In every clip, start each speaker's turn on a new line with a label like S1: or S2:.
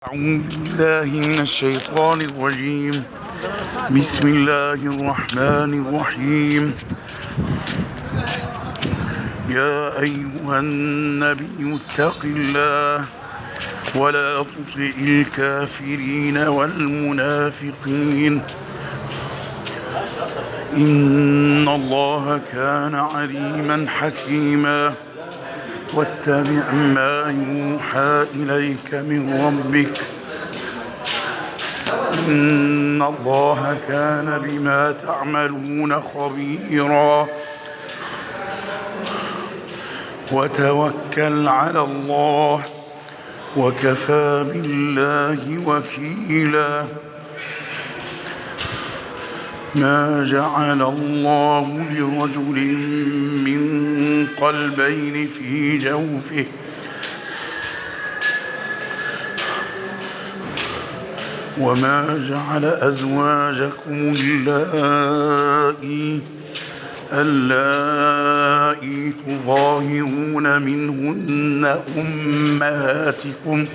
S1: أعوذ بالله من الشيطان الرجيم. بسم الله الرحمن الرحيم. يا أيها النبي اتق الله ولا تطع الكافرين والمنافقين إن الله كان عليما حكيما. واتبع ما يوحى إليك من ربك إن الله كان بما تعملون خبيرا. وتوكل على الله وكفى بالله وكيلا. ما جعل الله لرجل من قلبين في جوفه وما جعل أزواجكم اللائي تظاهرون منهن أمهاتكم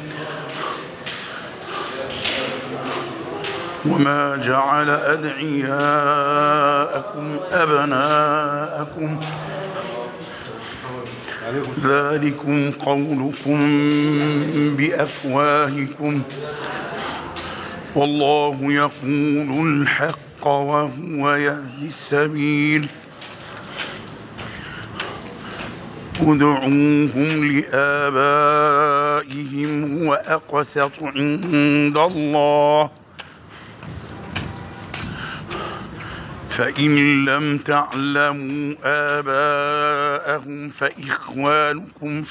S1: وما جعل أدعياءكم أبناءكم ذلكم قولكم بأفواهكم والله يقول الحق وهو يهدي السبيل. ادعوهم لآبائهم هو أقسط عند الله فإن لم تعلموا آباءهم فإخوانكم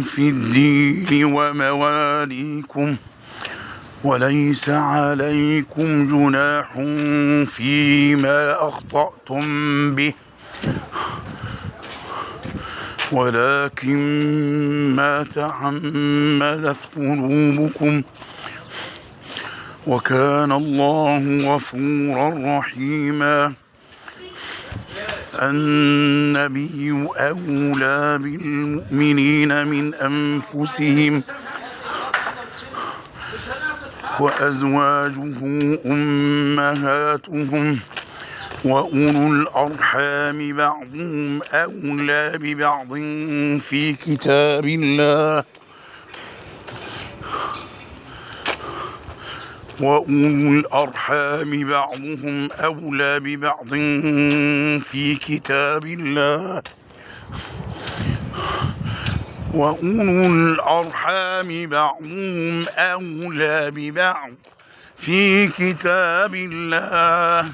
S1: في الدين ومواليكم وليس عليكم جناح فيما أخطأتم به ولكن ما تعمدت قلوبكم وكان الله غفورا رحيما. النبي أولى بالمؤمنين من أنفسهم وأزواجه أمهاتهم وأولو الأرحام بعضهم أولى ببعض في كتاب الله وأولو الأرحام بعضهم أولى ببعض في كتاب الله وأولو الأرحام بعضهم أولى ببعض في كتاب الله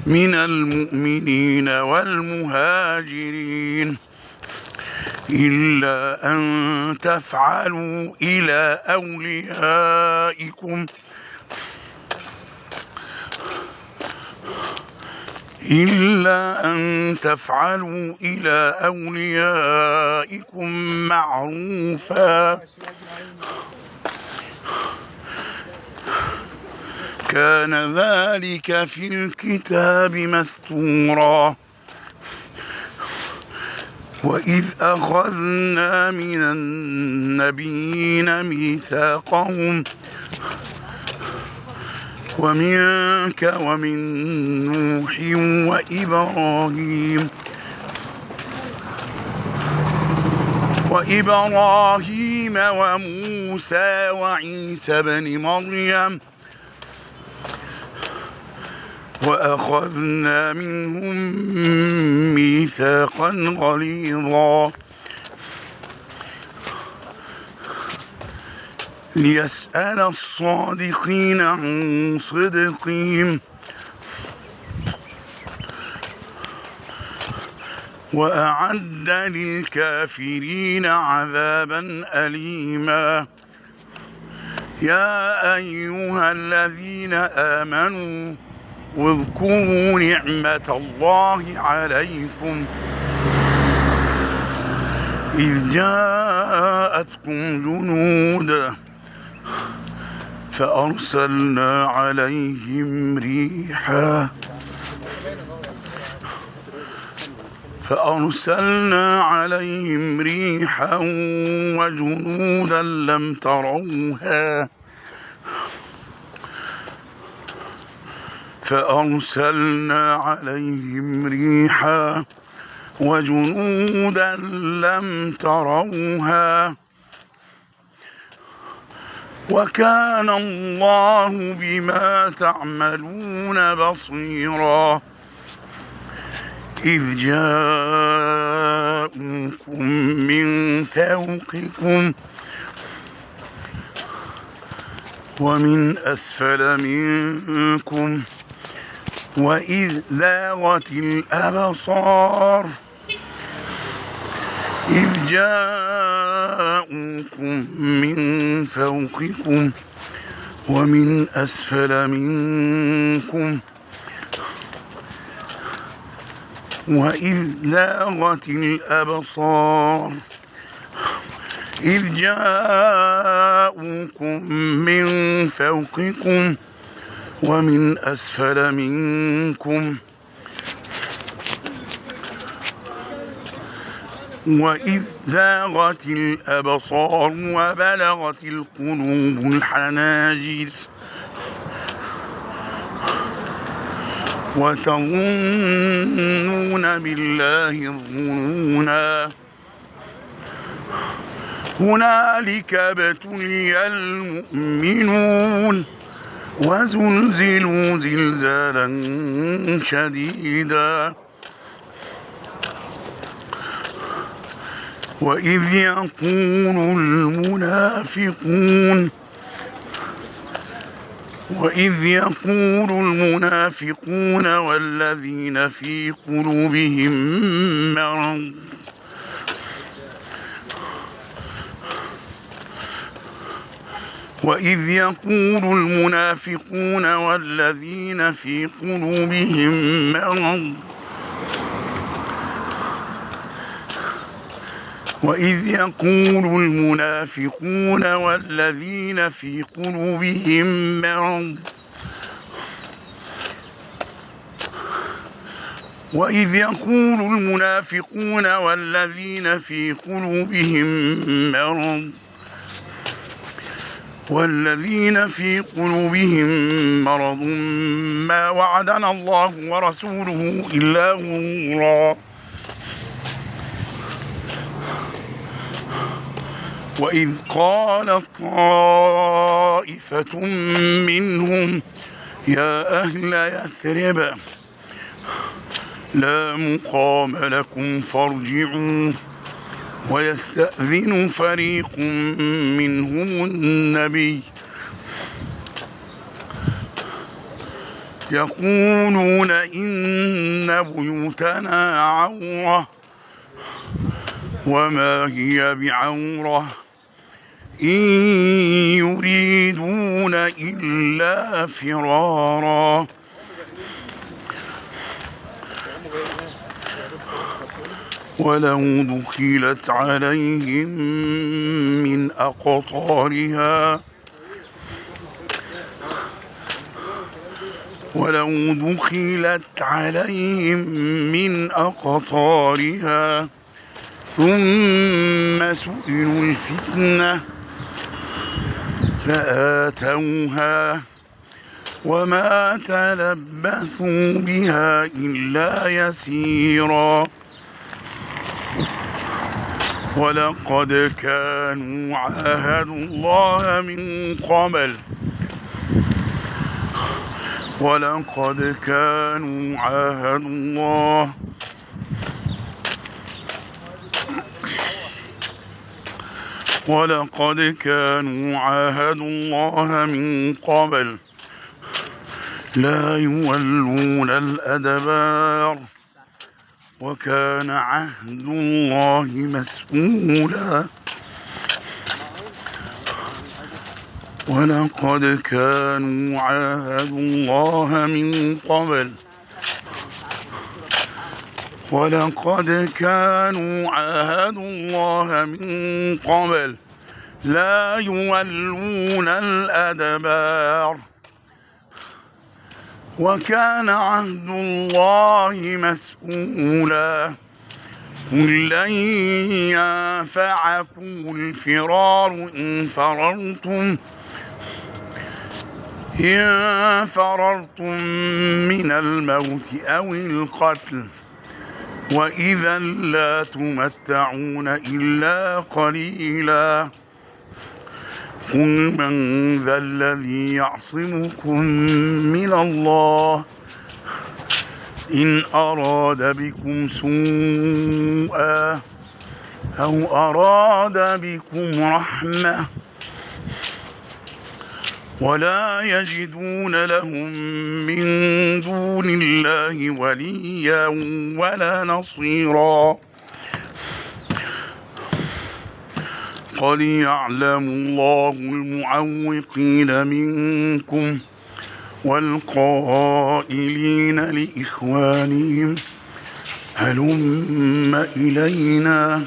S1: من المؤمنين والمهاجرين إلا أن تفعلوا إلى أوليائكم معروفا كان ذلك في الكتاب مسطورا. وإذ أخذنا من النبيين ميثاقهم ومنك ومن نوح وإبراهيم وموسى وعيسى بن مريم وأخذنا منهم ميثاقا غليظا ليسأل الصادقين عن صدقهم وأعد للكافرين عذابا أليما. يا أيها الذين آمنوا واذكروا نعمة الله عليكم إذ جاءتكم جنود فأرسلنا عليهم ريحا فأرسلنا عليهم ريحا وجنودا لم تروها فأرسلنا عليهم ريحا وجنودا لم تروها وكان الله بما تعملون بصيرا إذ جاءوكم من فوقكم ومن أسفل منكم وإذ زاغت الأبصار إذ جاءوكم من فوقكم ومن أسفل منكم وإذ زاغت الأبصار إذ جاءوكم من فوقكم ومن أسفل منكم وإذ زاغت الأبصار وبلغت القلوب الحناجر وتظنون بالله الظنونا هنالك ابتلي المؤمنون وزلزلوا زلزالا شديدا وإذ يقول المنافقون والذين في قلوبهم مرض وإذ يقول المنافقون والذين في قلوبهم مرض وإذ يقول المنافقون والذين في قلوبهم مرض وإذ يقول المنافقون والذين في قلوبهم مرض ما وعدنا الله ورسوله إلا غرورا وإذ قالت طائفة منهم يا أهل يثرب لا مقام لكم فارجعوا ويستأذن فريق منهم النبي يقولون إن بيوتنا عورة وما هي بعورة إن يريدون إلا فرارا ولو دخلت عليهم من أقطارها ثم سئلوا الفتنة لآتوها وما تلبثوا بها إلا يسيرا ولقد كانوا عاهدوا الله من قبل لا يولون الأدبار وكان عهد الله مسؤولا ولقد كانوا عاهدوا الله من قبل لا يولون الأدبار وكان عهد الله مسؤولا قل لن ينفعكم الفرار إن فررتم من الموت أو القتل وإذا لا تمتعون إلا قليلا قل من ذا الذي يعصمكم من الله إن أراد بكم سوءا أو أراد بكم رحمة ولا يجدون لهم من دون الله وليا ولا نصيرا قد يعلم الله المعوقين منكم والقائلين لإخوانهم هلم إلينا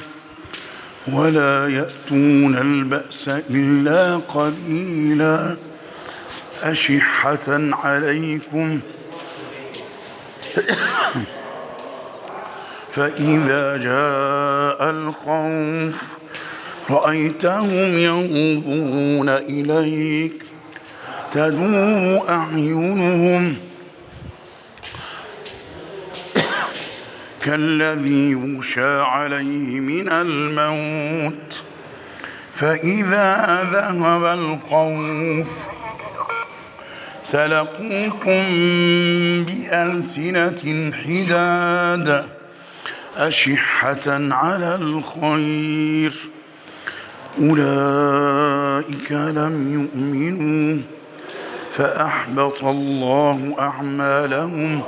S1: ولا يأتون البأس إلا قليلا أشحة عليكم فإذا جاء الخوف رأيتهم ينظرون إليك تدور أعينهم كالذي يغشى عليه من الموت فإذا ذهب الخوف سلقوكم بألسنة حداد أشحة على الخير أولئك لم يؤمنوا فأحبط الله أعمالهم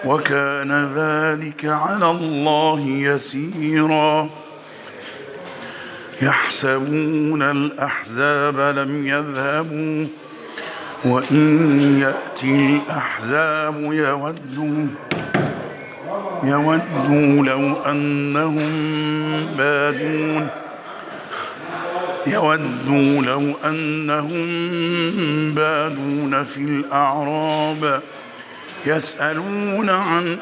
S1: وكان ذلك على الله يسيرا يحسبون الأحزاب لم يذهبوا وإن يأتي الأحزاب يودوا لو أنهم بادون في الأعراب يسألون عن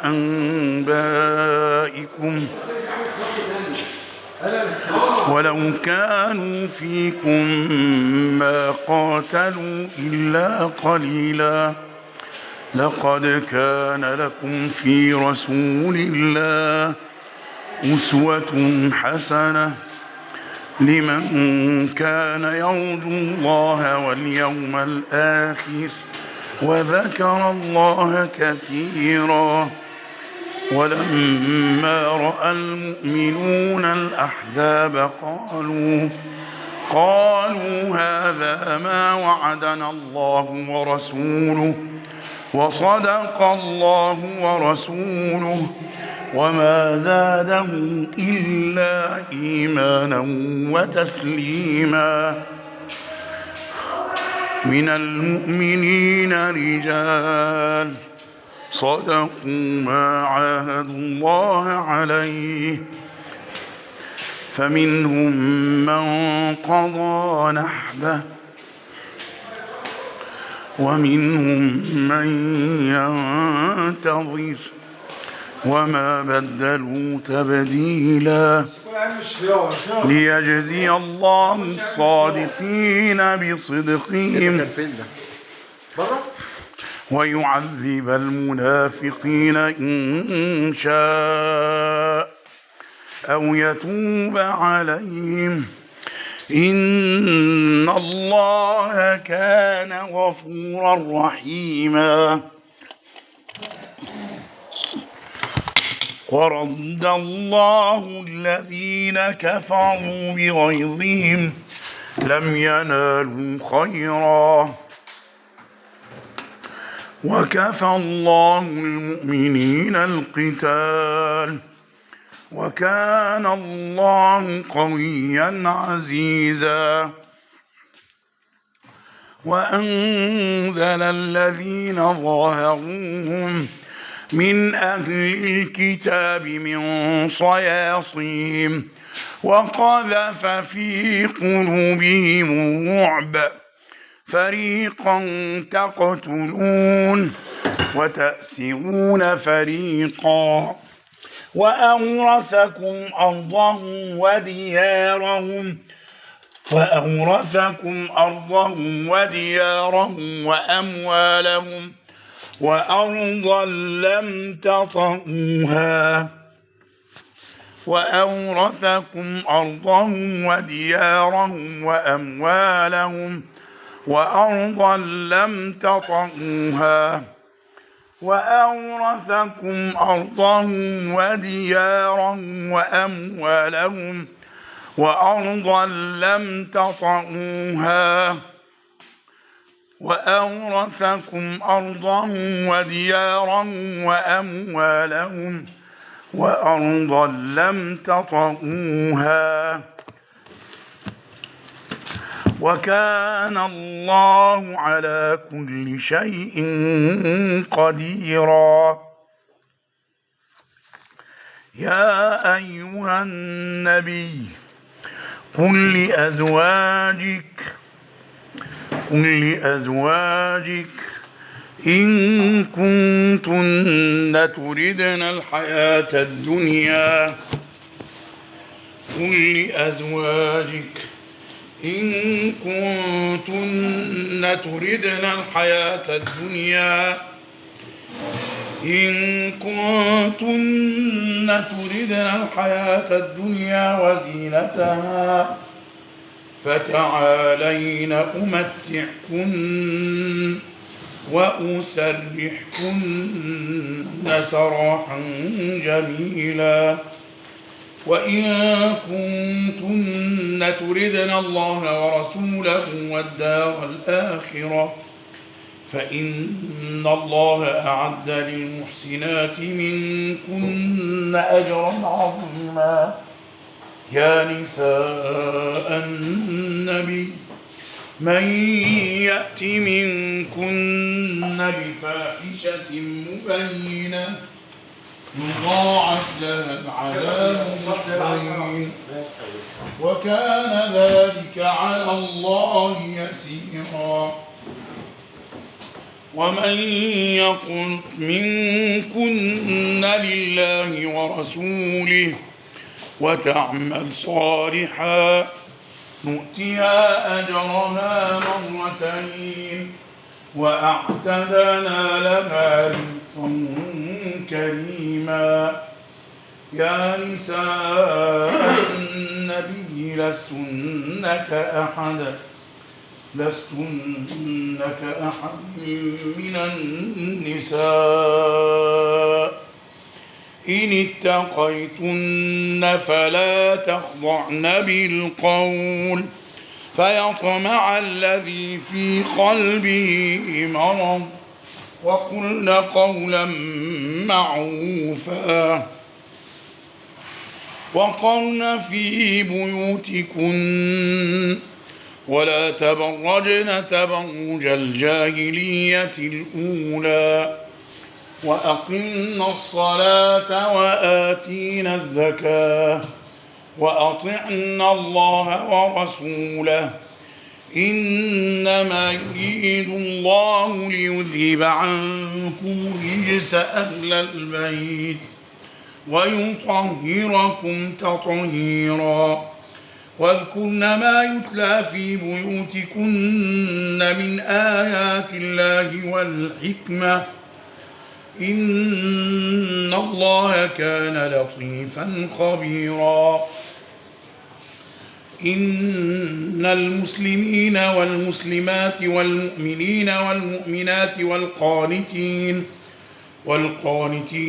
S1: أنبائكم ولو كانوا فيكم ما قاتلوا إلا قليلا لقد كان لكم في رسول الله أسوة حسنة لمن كان يرجو الله واليوم الآخر وذكر الله كثيرا ولما رأى المؤمنون الأحزاب قالوا هذا ما وعدنا الله ورسوله وصدق الله ورسوله وما زادهم إلا إيمانا وتسليما من المؤمنين رجال صدقوا ما عاهدوا الله عليه فمنهم من قضى نحبه ومنهم من ينتظر وما بدلوا تبديلا ليجزي الله الصادقين بصدقهم ويعذب المنافقين إن شاء أو يتوب عليهم إن الله كان غفورا رحيما ورد الله الذين كفروا بغيظهم لم ينالوا خيرا وكفى الله المؤمنين القتال وكان الله قويا عزيزا وأنزل الذين ظاهروهم من أهل الكتاب من صياصيهم وقذف في قلوبهم الرعب فريقا تقتلون وتأسرون فريقا وأورثكم أرضهم وديارهم وأموالهم وأرضا لم تطئوها وأورثكم أرضهم وديارهم وأموالهم وأرضا لم تطئوها وأورثكم أرضهم وديارهم وأموالهم وأرضا لم تطئوها وأورثكم أرضهم وديارهم وأموالهم وأرضا لم تطئوها وكان الله على كل شيء قديرا. يا أيها النبي قل لأزواجك إن كنتن تردن الحياة الدنيا إن كنتن تردن الحياة الدنيا وزينتها فتعالين أمتعكن وأسرحكن سراحا جميلا وإن كنتن تردن الله ورسوله والدار الآخرة فإن الله أعد للمحسنات منكن أجرا عظيما. يا نساء النبي من يأت منكن بفاحشة مبينة يضاعف لها العذاب ضعفين وكان ذلك على الله يسيرا. ومن يقنت منكن لله ورسوله وتعمل صالحا نؤتها أجرها مرتين وأعتدنا لها رزقا كريما. يا نساء النبي لستن كأحد من النساء إن اتقيتن فلا تخضعن بالقول فيطمع الذي في قلبه مرض وقلن قولا معروفا وقرن في بيوتكن ولا تبرجن تبرج الجاهلية الأولى وأقمنا الصلاة وآتينا الزكاة وأطعنا الله ورسوله إنما يريد الله ليذهب عنكم الرجس أهل البيت ويطهركم تطهيرا. واذكرن ما يتلى في بيوتكن من آيات الله والحكمة إن الله كان لطيفا خبيرا. إن المسلمين والمسلمات والمؤمنين والمؤمنات والقانتين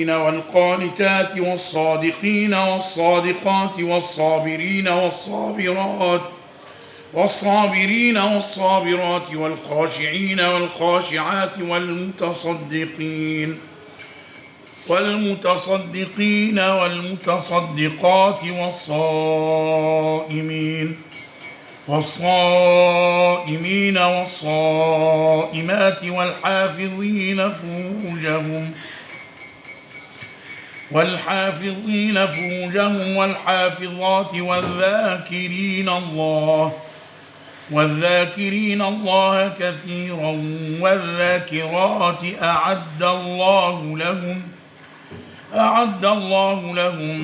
S1: والقانتات والصادقين والصادقات والصابرين والصابرات والخاشعين والخاشعات والمتصدقين والمتصدقات والصائمين والصائمات والحافظين فروجهم والحافظات والذاكرين الله كثيرا والذاكرات أعد الله لهم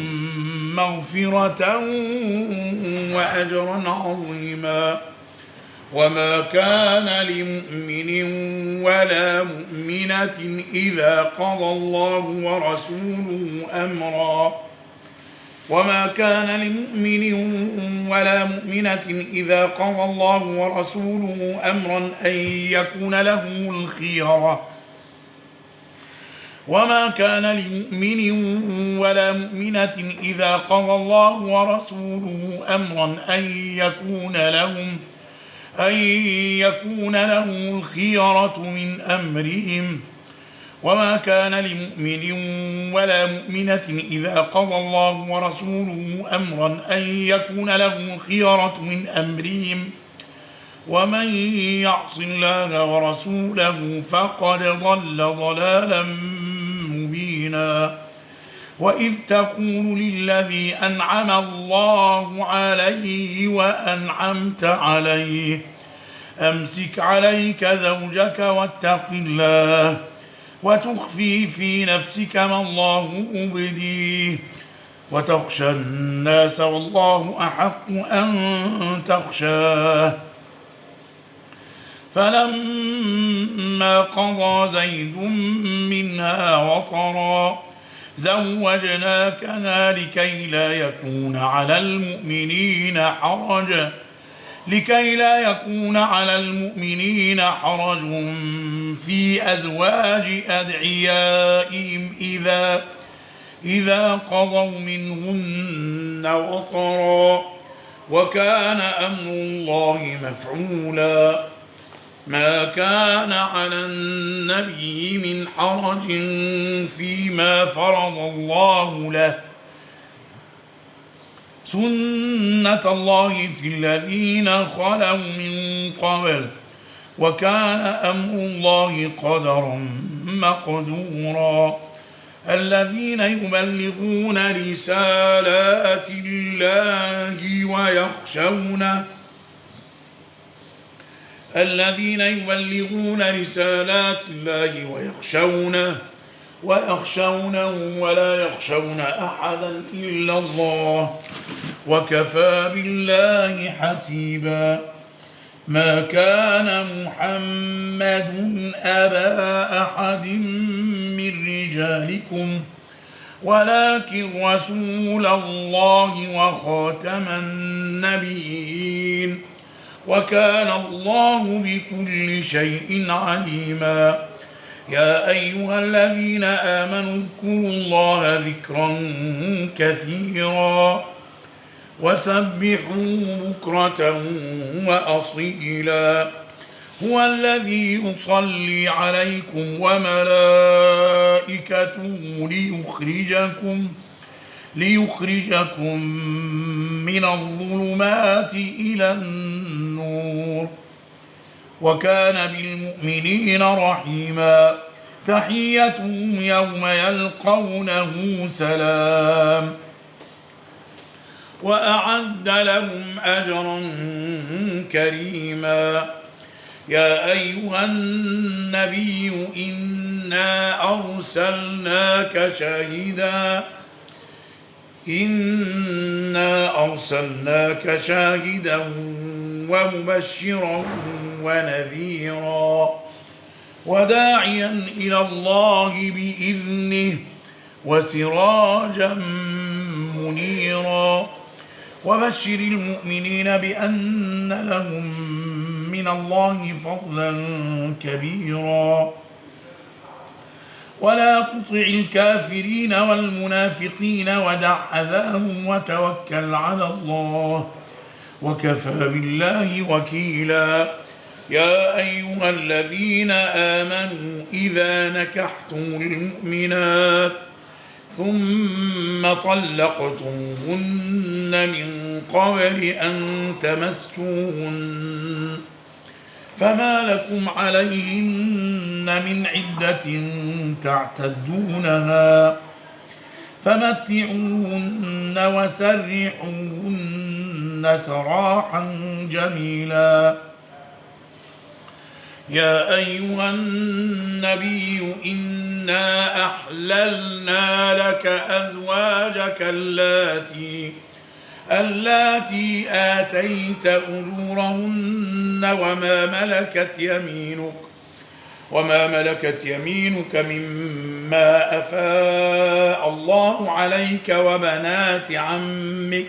S1: مغفرة وأجرا عظيما. وما كان لمؤمن ولا مؤمنة إذا قضى الله ورسوله أمرا وما كان لمؤمن ولا مؤمنة إذا قضى الله ورسوله أمرا أن يكون لهم الخيرة وما كان لمؤمن ولا مؤمنة إذا قضى الله ورسوله أمرا أن يكون لهم الخيرة من أمرهم وما كان لمؤمن ولا مؤمنة إذا قضى الله ورسوله أمرا أن يكون لهم الخيرة من أمرهم ومن يعص الله ورسوله فقد ضل ضلالا مبينا. وإذ تقول للذي أنعم الله عليه وأنعمت عليه أمسك عليك زوجك واتق الله وتخفي في نفسك ما الله مبديه وتخشى الناس والله أحق أن تخشاه. فلما قضى زيد منها وطرا زوجناكها لكي لا يكون على المؤمنين حرج في أزواج أدعيائهم إذا قضوا منهن وطرا وكان أمر الله مفعولا. ما كان على النبي من حرج فيما فرض الله له سنة الله في الذين خلوا من قبل وكان أمر الله قدرا مقدورا. الذين يبلغون رسالات الله ويخشونه ولا يخشون أحدا إلا الله وكفى بالله حسيبا. ما كان محمد أبا أحد من رجالكم ولكن رسول الله وخاتم النبيين وكان الله بكل شيء عليما. يا أيها الذين آمنوا اذكروا الله ذكرا كثيرا وسبحوا بكرة وأصيلا. هو الذي يصلي عليكم وملائكته ليخرجكم من الظلمات إلى النور وكان بالمؤمنين رحيما. تحيتهم يوم يلقونه سلام وأعد لهم أجرا كريما. يا أيها النبي إنا أرسلناك شاهدا ومبشرا ونذيرا وداعيا إلى الله بإذنه وسراجا منيرا. وبشر المؤمنين بأن لهم من الله فضلا كبيرا. ولا تطع الكافرين والمنافقين ودع أذاهم وتوكل على الله وكفى بالله وكيلا. يا أيها الذين آمنوا إذا نكحتم المؤمنات ثم طلقتموهن من قبل أن تمسوهن فما لكم عليهن من عدة تعتدونها فمتعوهن وسرحوهن سراحا جميلا. يا أيها النبي إنا أحللنا لك أزواجك اللاتي آتيت أجورهن وما ملكت يمينك مما أفاء الله عليك وبنات عمك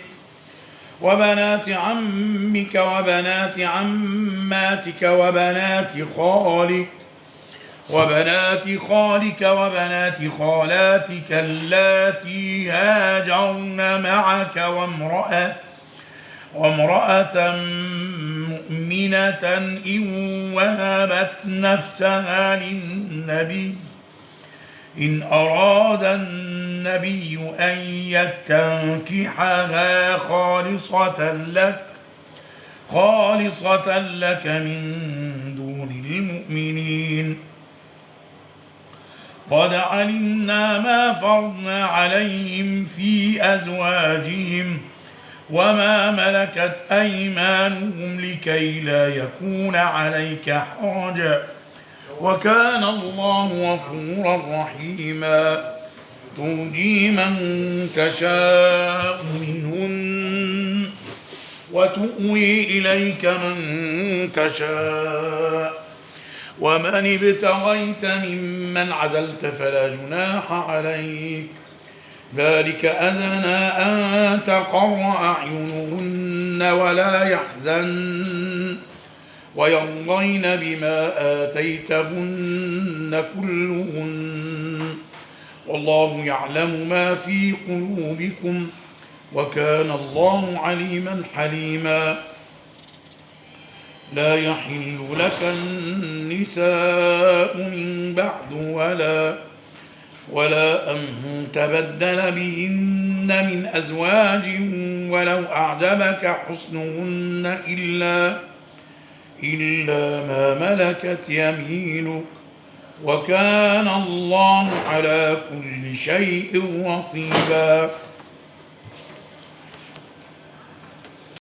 S1: وبنات عماتك وبنات خالك وبنات خالاتك اللاتي هاجرن معك وامرأة مؤمنة إن وهبت نفسها للنبي إن أراد النبي أن يستنكحها خالصة لك من دون المؤمنين. قد علمنا ما فرضنا عليهم في أزواجهم وما ملكت أيمانهم لكي لا يكون عليك حرج وكان الله غفورا رحيما. ترجي من تشاء منهن وتؤوي إليك من تشاء ومن ابتغيت ممن عزلت فلا جناح عليك ذلك أدنى أن تقر أعينهن ولا يحزن ويرضين بما آتيتهن كلهن والله يعلم ما في قلوبكم وكان الله عليما حليما. لا يحل لك النساء من بعد ولا أن تبدل بهن من أزواج ولو أعجبك حسنهن إلا ما ملكت يمينك وكان الله على كل شيء رقيبا.